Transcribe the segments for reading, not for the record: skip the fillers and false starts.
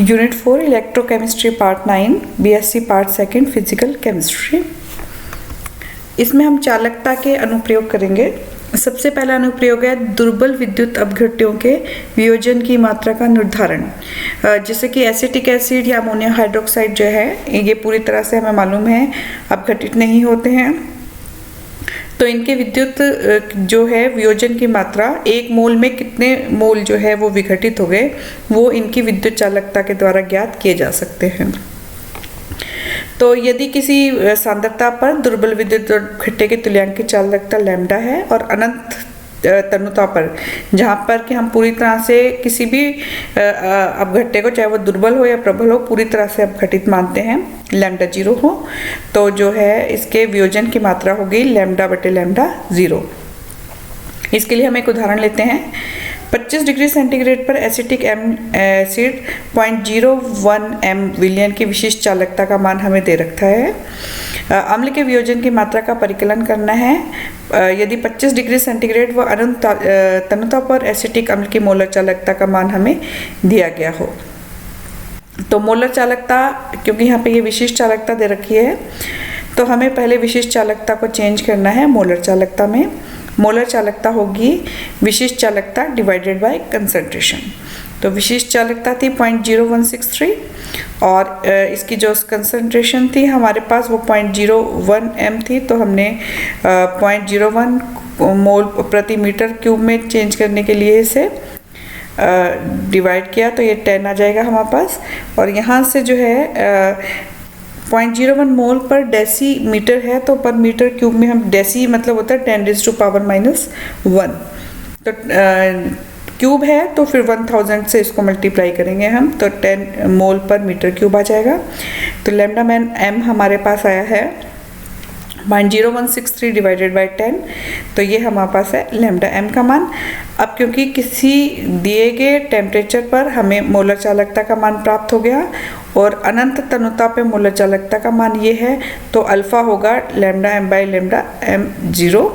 Unit 4 electrochemistry part 9 BSc part second physical chemistry. इसमें हम चालकता के अनुप्रयोग करेंगे। सबसे पहला अनुप्रयोग है दुर्बल विद्युत अपघट्यों के वियोजन की मात्रा का निर्धारण। जैसे कि एसिटिक एसिड या अमोनियम हाइड्रोक्साइड जो है ये पूरी तरह से हमें मालूम है अपघटित नहीं होते हैं, तो इनके विद्युत जो है वियोजन की मात्रा एक मोल में कितने मोल जो है वो विघटित हो गए वो इनकी विद्युत चालकता के द्वारा ज्ञात किए जा सकते हैं। तो यदि किसी सांद्रता पर दुर्बल विद्युत अपघट्य की तुल्यांक की चालकता लैम्डा है और अनंत तनुता पर जहाँ पर कि हम पूरी तरह से किसी भी अपघट्य को चाहे वो दुर्बल हो या प्रबल हो पूरी तरह से अपघटित मानते हैं, लैम्डा 0 हो, तो जो है इसके वियोजन की मात्रा होगी लैम्डा बटे लैम्डा 0। इसके लिए हम एक उदाहरण लेते हैं। 25 डिग्री सेंटीग्रेड पर एसिटिक एसिड 0.01 m विलयन की विशिष्ट चालकता का मान हमें दे रखा है। अम्ल के वियोजन की मात्रा का परिकलन करना है यदि 25 डिग्री सेंटीग्रेड व अनंत तनुता पर एसिटिक अम्ल की मोलर चालकता का मान हमें दिया गया हो। तो मोलर चालकता, क्योंकि यहाँ पे ये विशिष्ट चालकता दे रखी है, तो हमें पहले विशिष्ट चालकता को चेंज करना है मोलर चालकता में। मोलर चालकता होगी विशिष्ट चालकता डिवाइडेड बाय कंसंट्रेशन। तो विशिष्ट चालकता थी 0.0163 और इसकी जो कंसंट्रेशन थी हमारे पास वो 0.01 m थी, तो हमने 0.01 मोल प्रति मीटर क्यूब में चेंज करने के लिए इसे डिवाइड किया, तो ये 10 आ जाएगा हमारे पास। और यहाँ से जो है 0.01 मोल पर डेसी मीटर है, तो पर मीटर क्यूब में हम डेसी मतलब होता है 10⁻⁻1, तो क्यूब है तो फिर 1000 से इसको मल्टीप्लाई करेंगे हम, तो 10 मोल पर मीटर क्यूब आ जाएगा। तो लैम्डा मैन m हमारे पास आया है 0.0163 डिवाइडेड बाय 10, तो ये हमारे पास है लैम्डा m का मान। अब क्योंकि किसी दिए गए टेम्परेचर पर हमें मोलर चालकता का मान प्राप्त हो गया और अनंत तनुता पे मोलर चालकता का मान ये है, तो अल्फा होगा lambda m by lambda m 0।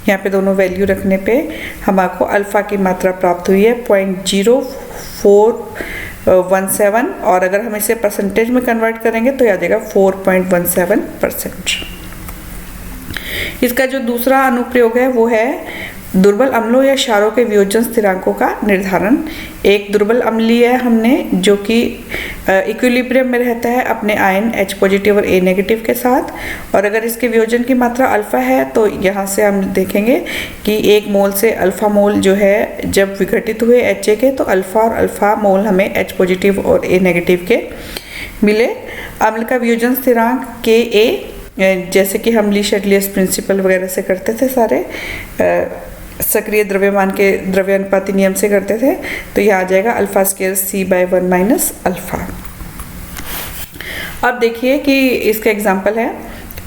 यहाँ पे दोनों वैल्यू रखने पे हमारे अल्फा की मात्रा प्राप्त हुई है 0.0417, और अगर हम इसे परसेंटेज में कन्वर्ट करेंगे तो आ जाएगा 4.17%। इसका जो दूसरा अनुप्रयोग है वो है दुर्बल अम्लों या क्षारों के वियोजन स्थिरांकों का निर्धारण। एक दुर्बल अम्ल लिया है हमने जो कि इक्विलिब्रियम में रहता है अपने आयन H पॉजिटिव और A नेगेटिव के साथ, और अगर इसके वियोजन की मात्रा अल्फा है तो यहाँ से हम देखेंगे कि एक मोल से अल्फा मोल जो है जब विघटित हुए HA के, तो अल्फा और अल्फा मोल हमें H पॉजिटिव और A नेगेटिव के मिले। अम्ल का वियोजन स्थिरांक Ka, जैसे कि हम ली शेडलियस प्रिंसिपल वगैरह से करते थे, सारे सक्रिय द्रव्यमान के द्रव्यानुपाती नियम से करते थे, तो यह आ जाएगा alpha square C/1 minus alpha. अब देखिए कि इसका एग्जांपल है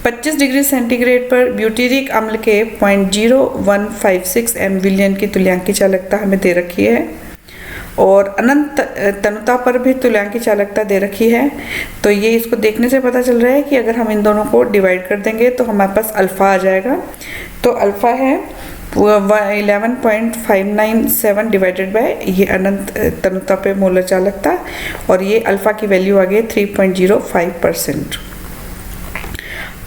25 डिग्री सेंटीग्रेड पर ब्यूटेरिक अम्ल के 0.0156 m विलयन की तुल्यांक की चालकता हमें दे रखी है और अनंत तनुता पर भी तुल्यांक की चालकता दे रखी है। तो ये इसको देखने से पता चल रहा है कि अगर हम इन दोनों को डिवाइड कर देंगे तो हमारे पास अल्फा आ जाएगा। तो अल्फा है 11.597 डिवाइडेड बाय ये अनंत तनुता पे मोलर चालकता, और ये अल्फा की वैल्यू आ गई 3.05%।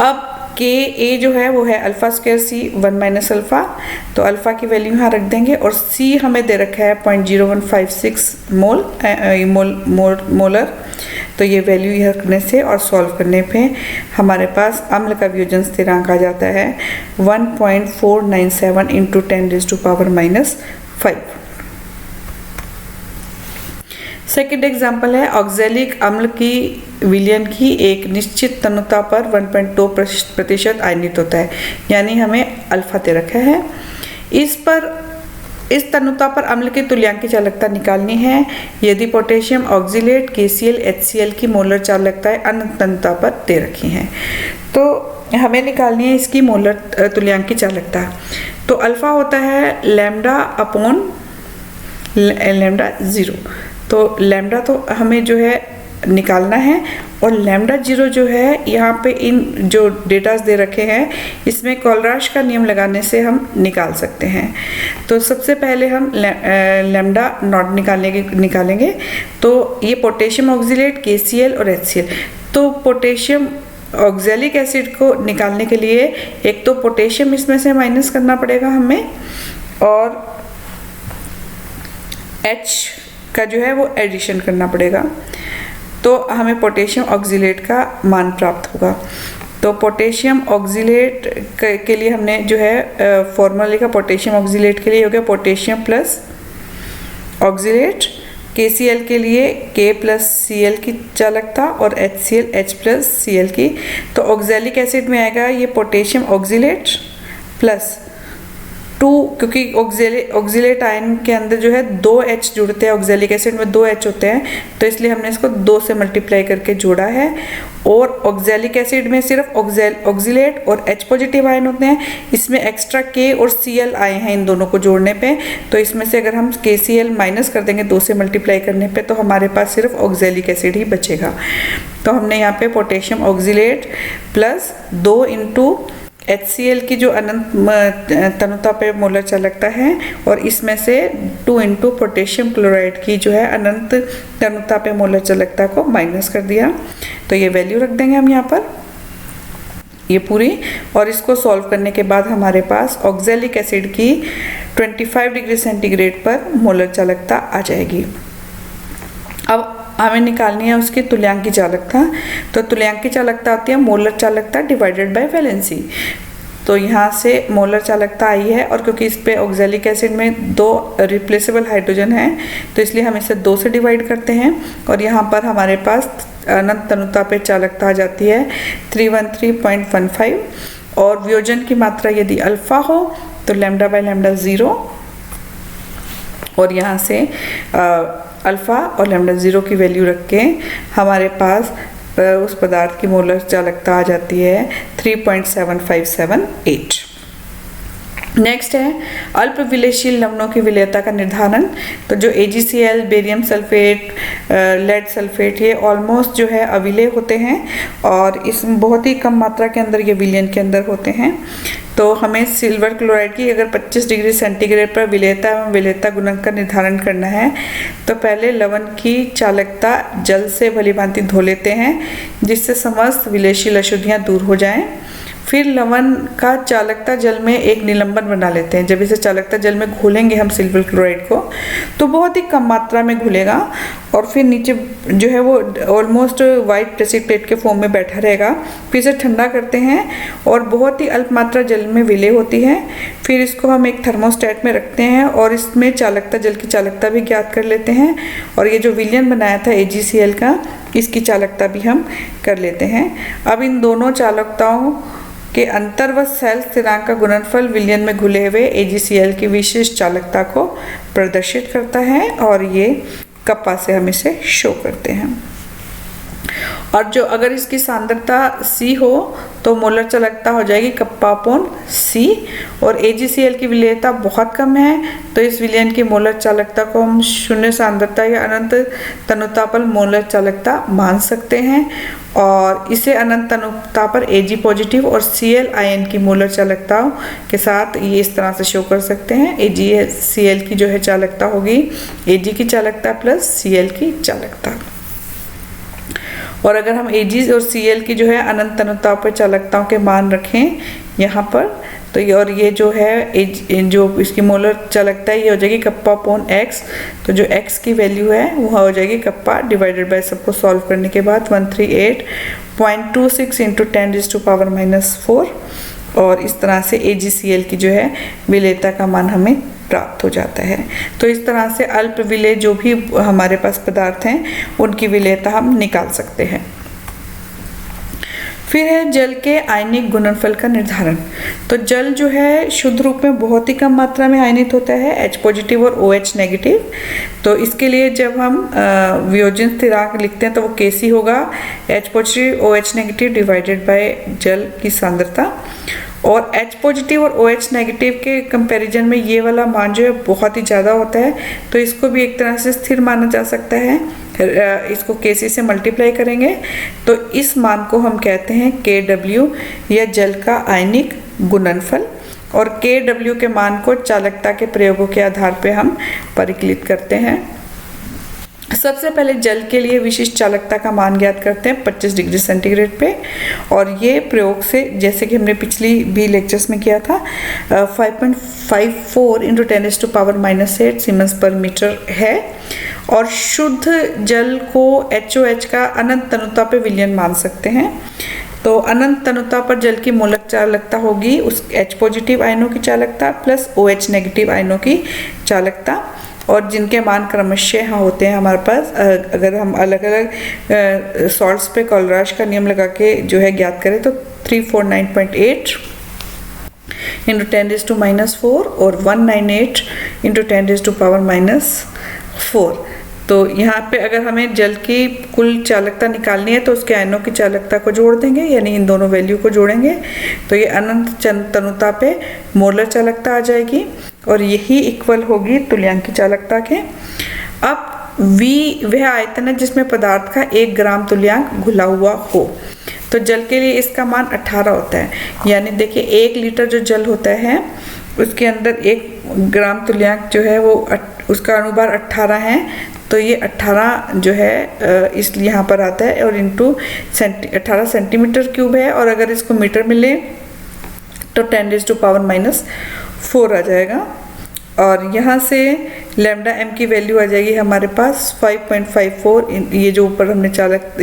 अब Ka जो है वो है alpha square C1 minus alpha, तो अल्फा की वैल्यू यहाँ रख देंगे, और C हमें दे रखा है 0.0156 मोलर, तो ये वैल्यू यह रखने से और सॉल्व करने पे हमारे पास अम्ल का वियोजन स्थिरांक आ जाता है 1.497 इंटू 10⁻⁻5। सेकेंड एग्जाम्पल है ऑक्जेलिक अम्ल की विलयन की एक निश्चित तनुता पर 1.2% आयनित होता है, यानी हमें अल्फा दे रखा है। इस तनुता पर अम्ल की तुल्यांक की चालकता निकालनी है यदि पोटेशियम ऑक्जिलेट KCl HCl की मोलर चालकताएं अनंत तनुता पर दे रखी हैं। तो हमें निकालनी है इसकी मोलर तुल्यांक की चालकता। तो अल्फा होता है लैम्डा अपॉन लैम्डा 0, तो लैम्डा तो हमें जो है निकालना है। और लैम्डा 0 जो है यहाँ पे इन जो डेटास दे रखे हैं इसमें कोलराश का नियम लगाने से हम निकाल सकते हैं। तो सबसे पहले हम लैम्डा नॉट निकालेंगे। तो ये पोटेशियम ऑक्सीलेट, KCl और HCl। तो पोटेशियम ऑक्जेलिक एसिड को निकालने के लिए एक तो पोटेशियम इसमें से माइनस करना पड़ेगा हमें, और H का जो है वो एडिशन करना पड़ेगा, तो हमें पोटेशियम ऑक्सीलेट का मान प्राप्त होगा। तो पोटेशियम ऑक्सीलेट के लिए हमने जो है फॉर्मूला लिखा, पोटेशियम ऑक्सीलेट के लिए हो गया पोटेशियम प्लस ऑक्सीलेट, KCl के लिए K प्लस Cl की चालकता और HCl H प्लस Cl की। तो ऑक्जेलिक एसिड में आएगा ये पोटेशियम ऑक्सीलेट प्लस 2, क्योंकि ऑक्सीलेट आयन के अंदर जो है 2 H जुड़ते हैं, ऑक्जेलिक एसिड में 2 H होते हैं, तो इसलिए हमने इसको 2 से मल्टीप्लाई करके जोड़ा है। और ऑक्जेलिक एसिड में सिर्फ ऑक्सीलेट और H पॉजिटिव आयन होते हैं, इसमें एक्स्ट्रा K और Cl आए हैं इन दोनों को जोड़ने पे। तो इसमें से अगर हम KCl माइनस कर देंगे 2 से मल्टीप्लाई करने पे, तो हमारे पास सिर्फ ऑक्जेलिक एसिड ही बचेगा। तो हमने यहाँ पे potassium oxalate plus 2 into HCl की जो अनंत तनुता पे मोलर चालकता है, और इसमें से 2 इंटू पोटेशियम क्लोराइड की जो है अनंत तनुता पे मोलर चालकता को माइनस कर दिया। तो ये वैल्यू रख देंगे हम यहाँ पर ये पूरी, और इसको सॉल्व करने के बाद हमारे पास ऑक्जेलिक एसिड की 25 डिग्री सेंटीग्रेड पर मोलर चालकता आ जाएगी। अब हमें निकालनी है उसकी तुल्यांकी चालकता। तो तुल्यांकी चालकता होती है मोलर चालकता डिवाइडेड बाय वैलेंसी। तो यहाँ से मोलर चालकता आई है, और क्योंकि इस पे ऑक्जेलिक एसिड में 2 रिप्लेसेबल हाइड्रोजन है, तो इसलिए हम इसे 2 से डिवाइड करते हैं, और यहाँ पर हमारे पास अनंत तनुता पे चालकता आ जाती है 313.15। और वियोजन की मात्रा यदि अल्फा हो तो लैम्डा बाय लैम्डा 0, और यहाँ से अल्फ़ा और लैम्डा 0 की वैल्यू रख के हमारे पास उस पदार्थ की मोलर चालकता आ जाती है 3.7578। नेक्स्ट है अल्प विलेयशील लवणों की विलेयता का निर्धारण। तो जो AgCl, barium sulphate, lead sulphate, ये ऑलमोस्ट जो है अविलेय होते हैं, और इसमें बहुत ही कम मात्रा के अंदर ये विलयन के अंदर होते हैं। तो हमें सिल्वर क्लोराइड की अगर 25 डिग्री सेंटीग्रेड पर विलेयता एवं विलेयता गुणांक का निर्धारण करना है, तो पहले लवण की चालकता जल से भलीभांति धो लेते हैं, जिससे समस्त विलेयशील अशुद्धियाँ दूर हो जाएं। फिर लवण का चालकता जल में एक निलंबन बना लेते हैं। जब इसे चालकता जल में घोलेंगे हम सिल्वर क्लोराइड को, तो बहुत ही कम मात्रा में घुलेगा, और फिर नीचे जो है वो ऑलमोस्ट वाइट प्रेसिपिटेट के फॉर्म में बैठा रहेगा। फिर इसे ठंडा करते हैं, और बहुत ही अल्प मात्रा जल में विलय होती है। फिर इसको हम एक थर्मोस्टेट में रखते हैं, और इसमें चालकता, जल की चालकता भी ज्ञात कर लेते हैं, और ये जो विलयन बनाया था AgCl का, इसकी चालकता भी हम कर लेते हैं। अब इन दोनों चालकताओं के अंतर व सेल स्थिरांक का गुणनफल विलयन में घुले हुए AgCl की विशिष्ट चालकता को प्रदर्शित करता है, और ये कप्पा से हम इसे शो करते हैं। और जो अगर इसकी सांद्रता C हो तो मोलर चालकता हो जाएगी कप्पा अपॉन C, और AgCl की विलेयता बहुत कम है, तो इस विलयन की मोलर चालकता को हम शून्य सांद्रता या अनंत तनुता पर मोलर चालकता मान सकते हैं, और इसे अनंत तनुता पर Ag पॉजिटिव और Cl आयन की मोलर चालकताओं के साथ ये इस तरह से शो कर सकते हैं। AgCl की जो है चालकता होगी Ag की चालकता प्लस Cl की चालकता, और अगर हम Ag और Cl की जो है अनंत तनुताओं पर चालकताओं के मान रखें यहाँ पर, तो ये और ये जो है जो इसकी मोलर चालकता है ये हो जाएगी कप्पा अपॉन X। तो जो X की वैल्यू है वो हो जाएगी कप्पा डिवाइडेड बाय, सबको सॉल्व करने के बाद 138.26 इंटू 10⁻⁻⁴, और इस तरह से AgCl की जो है विलेयता का मान हमें प्राप्त हो जाता है। तो इस तरह से अल्प विलेय जो भी हमारे पास पदार्थ हैं उनकी विलेयता हम निकाल सकते हैं। फिर है जल के आयनिक गुणनफल का निर्धारण। तो जल जो है शुद्ध रूप में बहुत ही कम मात्रा में आयनित होता है, H पॉजिटिव और OH नेगेटिव। तो इसके लिए जब हम वियोजन स्थिरांक लिखते हैं तो वो Kc होगा, H positive OH negative divided by जल की सांद्रता। और H पॉजिटिव और OH नेगेटिव के कंपैरिजन में ये वाला मान जो है बहुत ही ज़्यादा होता है, तो इसको भी एक तरह से स्थिर माना जा सकता है। इसको Kc से मल्टीप्लाई करेंगे तो इस मान को हम कहते हैं Kw या जल का आयनिक गुणनफल, और Kw के मान को चालकता के प्रयोगों के आधार पे हम परिकलित करते हैं। सबसे पहले जल के लिए विशिष्ट चालकता का मान ज्ञात करते हैं 25 डिग्री सेंटीग्रेड पे, और ये प्रयोग से जैसे कि हमने पिछली भी लेक्चर्स में किया था 5.54 × 10⁻⁻8 सीमेंस पर मीटर है। और शुद्ध जल को HOH का अनंत तनुता पे विलयन मान सकते हैं। तो अनंत तनुता पर जल की मोलक चालकता होगी उस H पॉजिटिव आयनों की चालकता प्लस OH नेगेटिव आयनों की चालकता, और जिनके मान क्रमशः यहाँ होते हैं हमारे पास। अगर हम अलग अलग सॉल्ट्स पे कोलराश का नियम लगा के जो है ज्ञात करें तो 349.8 × 10⁻⁻4 और 198 × 10⁻⁻4। तो यहाँ पे अगर हमें जल की कुल चालकता निकालनी है तो उसके आयनों की चालकता को जोड़ देंगे, यानी इन दोनों वैल्यू को जोड़ेंगे तो ये अनंत तनुता पे मोलर चालकता आ जाएगी, और यही इक्वल होगी तुल्यांकी चालकता के। अब V वह आयतन है जिसमें पदार्थ का 1 ग्राम तुल्यांक घुला हुआ हो। तो जल के लिए इसका मान 18 होता है, यानी देखिए 1 लीटर जो जल होता है उसके अंदर 1 ग्राम तुल्यांक जो है वो उसका अनुभार 18 है, तो ये 18 जो है इसलिए यहाँ पर आता है, और इंटू 18 सेंटीमीटर क्यूब है, और अगर इसको मीटर में ले तो 10⁻⁻4 आ जाएगा। और यहाँ से लैम्डा m की वैल्यू आ जाएगी हमारे पास 5.54, ये जो ऊपर हमने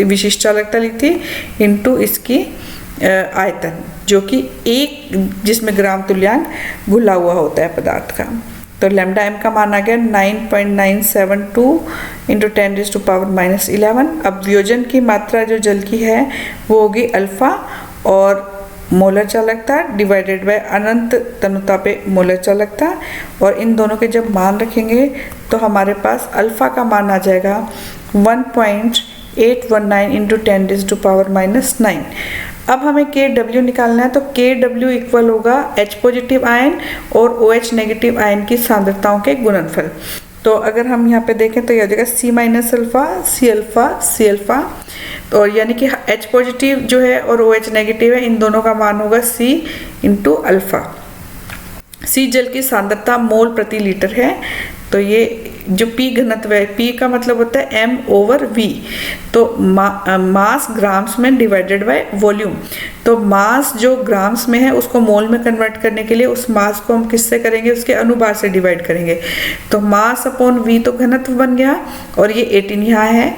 विशिष्ट चालकता ली थी, इंटू इसकी आयतन जो कि 1 जिसमें ग्राम तुल्यांक घुला हुआ होता है पदार्थ का। तो लैम्डा m का मान आ गया 9.972 × 10⁻11। अब वियोजन की मात्रा जो जल की है वो होगी अल्फा, और मोलर चालकता डिवाइडेड बाय अनंत तनुता पे मोलर चालकता, और इन दोनों के जब मान रखेंगे तो हमारे पास अल्फा का मान आ जाएगा 1.819 × 10⁻⁻9। अब हमें Kw निकालना है, तो Kw इक्वल होगा H पॉजिटिव आयन और OH नेगेटिव आयन की सांद्रताओं के गुणनफल। तो अगर हम यहाँ पे देखें तो यह हो जाएगा C minus alpha C alpha C alpha, और यानी कि H पॉजिटिव जो है और OH नेगेटिव है, इन दोनों का मान होगा C इंटू अल्फा। C जल की सांद्रता मोल प्रति लीटर है, तो ये जो P घनत्व है, P का मतलब होता है m/v, तो मास ग्राम्स में डिवाइडेड बाय वॉल्यूम। तो मास जो ग्राम्स में है उसको मोल में कन्वर्ट करने के लिए उस मास को हम किससे करेंगे, उसके अनुभार से डिवाइड करेंगे। तो मास अपॉन v तो घनत्व बन गया, और ये 18 यहाँ है,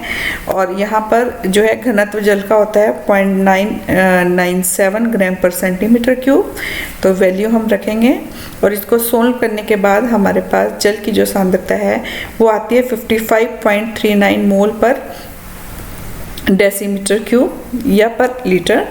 और यहाँ पर जो है घनत्व जल का होता है 0.997 ग्राम पर सेंटीमीटर क्यूब। तो वैल्यू हम रखेंगे, और इसको सोल्व करने के बाद हमारे पास जल की जो सांद्रता है वो आती है 55.39 मोल पर डेसीमीटर क्यूब या पर लीटर।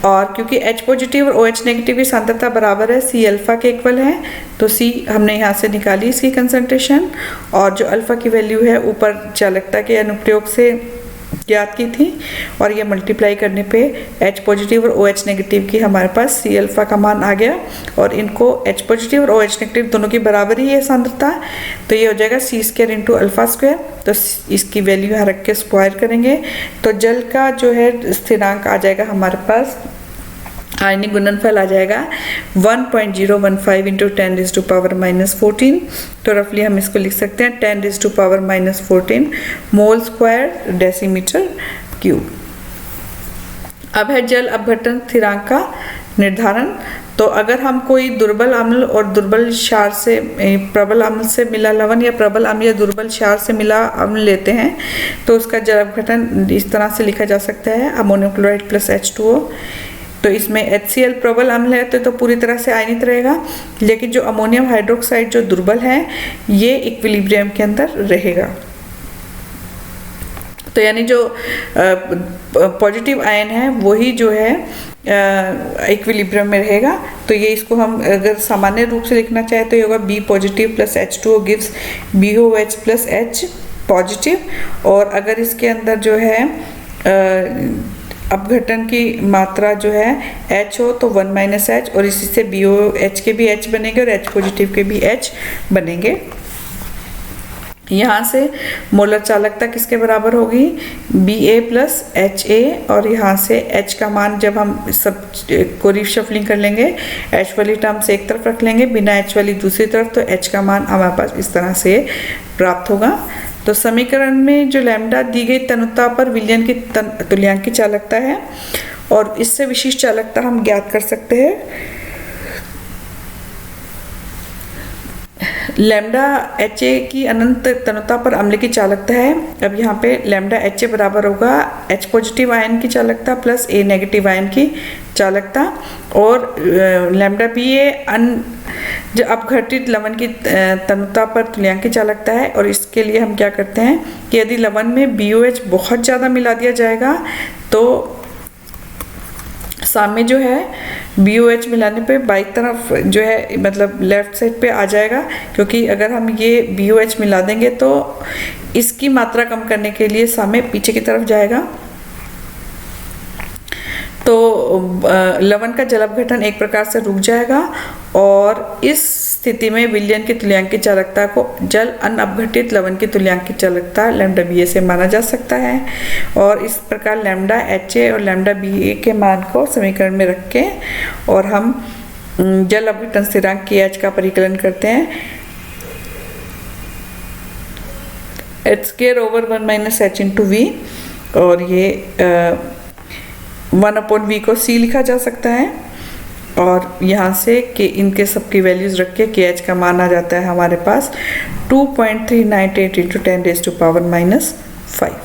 और क्योंकि H पॉजिटिव और OH नेगेटिव की सांद्रता बराबर है, C अल्फा के इक्वल है, तो C हमने यहाँ से निकाली इसकी कंसंट्रेशन, और जो अल्फा की वैल्यू है ऊपर चालकता के अनुप्रयोग से ज्ञात की थी, और ये मल्टीप्लाई करने पे H पॉजिटिव और OH नेगेटिव की हमारे पास C अल्फा का मान आ गया, और इनको H पॉजिटिव और OH नेगेटिव दोनों की बराबर ही है सांद्रता, तो ये हो जाएगा C² इंटू अल्फा स्क्वायर। तो इसकी वैल्यू यहाँ रख के स्क्वायर करेंगे, तो जल का जो है स्थिरांक आ जाएगा हमारे पास, आयनिक गुणनफल आ जाएगा 1.015 इंटू 10⁻⁻14। तो रफली हम इसको लिख सकते हैं 10⁻⁻14 मोल स्क्वायर डेसीमीटर क्यूब। अब है जल अपघटन स्थिरांक का निर्धारण। तो अगर हम कोई दुर्बल अम्ल और दुर्बल क्षार से प्रबल अम्ल से मिला लवण, या प्रबल अम्ल या दुर्बल क्षार से मिला अम्ल लेते हैं, तो उसका जल अपघटन इस तरह से लिखा जा सकता है, अमोनियम क्लोराइड प्लस H2O। तो इसमें HCl प्रबल अम्ल है तो पूरी तरह से आयनित रहेगा, लेकिन जो अमोनियम हाइड्रोक्साइड जो दुर्बल है ये इक्विलिब्रियम के अंदर रहेगा। तो यानी जो पॉजिटिव आयन है वही जो है इक्विलिब्रियम में रहेगा। तो ये इसको हम अगर सामान्य रूप से लिखना चाहे तो ये होगा B positive plus H2O gives BOH plus H positive. और अगर इसके अंदर जो है अपघटन की मात्रा जो है H हो तो 1 माइनस एच, और इसी से BOH के भी H बनेंगे और H पॉजिटिव के भी H बनेंगे। यहाँ से मोलर चालकता किसके बराबर होगी, BA प्लस HA, और यहाँ से H का मान जब हम सब को रीशफलिंग कर लेंगे, H वाली टर्म्स एक तरफ रख लेंगे, बिना H वाली दूसरी तरफ, तो H का मान हमारे पास इस तरह से प्राप्त होगा। तो समीकरण में जो लैम्डा दी गई तनुता पर विलयन की तुल्यांकी चालकता है, और इससे विशिष्ट चालकता हम ज्ञात कर सकते हैं। लैम्डा HA की अनंत तनुता पर अम्ल की चालकता है। अब यहाँ पे लैम्डा HA बराबर होगा H पॉजिटिव आयन की चालकता प्लस A नेगेटिव आयन की चालकता, और लैम्डा BA जो अपघटित लवण की तनुता पर तुल्यांकी चालकता है। और इसके लिए हम क्या करते हैं कि यदि लवण में BOH बहुत ज़्यादा मिला दिया जाएगा तो सामने जो है BOH मिलाने पे बाई तरफ जो है मतलब लेफ्ट साइड पे आ जाएगा, क्योंकि अगर हम ये BOH मिला देंगे तो इसकी मात्रा कम करने के लिए सामने पीछे की तरफ जाएगा। तो लवण का जलापघटन एक प्रकार से रुक जाएगा, और इस स्थिति में विलयन की तुल्यांकी चालकता को जल अनअपघटित लवण की तुल्यांकी चालकता लैम्डा BA से माना जा सकता है। और इस प्रकार लैम्डा HA और लैम्डा BA के मान को समीकरण में रख के और हम जल अपघटन स्थिरांक KH का परिकलन करते हैं, h² - 1 - h × V, और ये 1/V को C लिखा जा सकता है। और यहाँ से कि इनके सबकी वैल्यूज़ रख के KH का मान आ जाता है हमारे पास 2.398 × 10⁻⁻⁵।